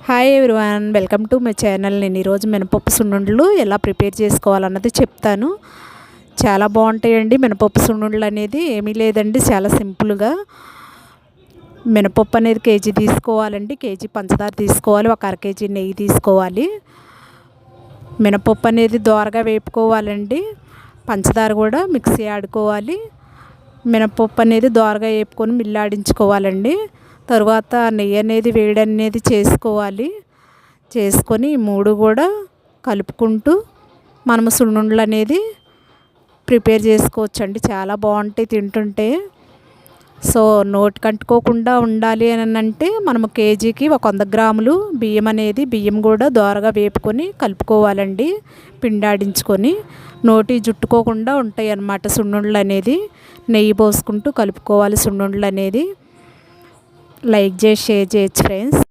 Hi everyone, welcome to my channel. నేను ఈరోజు మినపప్పు సున్నుండలు ఎలా ప్రిపేర్ చేసుకోవాలన్నది చెప్తాను. చాలా బాగుంటాయండి మినపప్పు సున్నుండలు అనేది. ఏమీ లేదండి, చాలా సింపుల్గా మినపప్పు అనేది కేజీ తీసుకోవాలండి. కేజీ పంచదార తీసుకోవాలి, ఒక అర కేజీ నెయ్యి తీసుకోవాలి. మినపప్పు అనేది దోరగా వేపుకోవాలండి. పంచదార కూడా మిక్సీ ఆడుకోవాలి. మినపప్పు అనేది దోరగా వేపుకొని మిల్లాడించుకోవాలండి. తర్వాత నెయ్యి అనేది వేడి అనేది చేసుకొని మూడు కూడా కలుపుకుంటూ మనము సున్నుండలు అనేది ప్రిపేర్ చేసుకోవచ్చండి. చాలా బాగుంటాయి తింటుంటే. సో నోటికి అంటుకోకుండా ఉండాలి అని అంటే మనము కేజీకి ఒక 100 గ్రాములు బియ్యం కూడా దోరగా వేపుకొని కలుపుకోవాలండి. పిండాడించుకొని నోటి జుట్టుకోకుండా ఉంటాయి అన్నమాట సున్నుండలు అనేది. నెయ్యి పోసుకుంటూ కలుపుకోవాలి సున్నుండలు అనేది. లైక్ చేసి షేర్ చేయొచ్చు ఫ్రెండ్స్.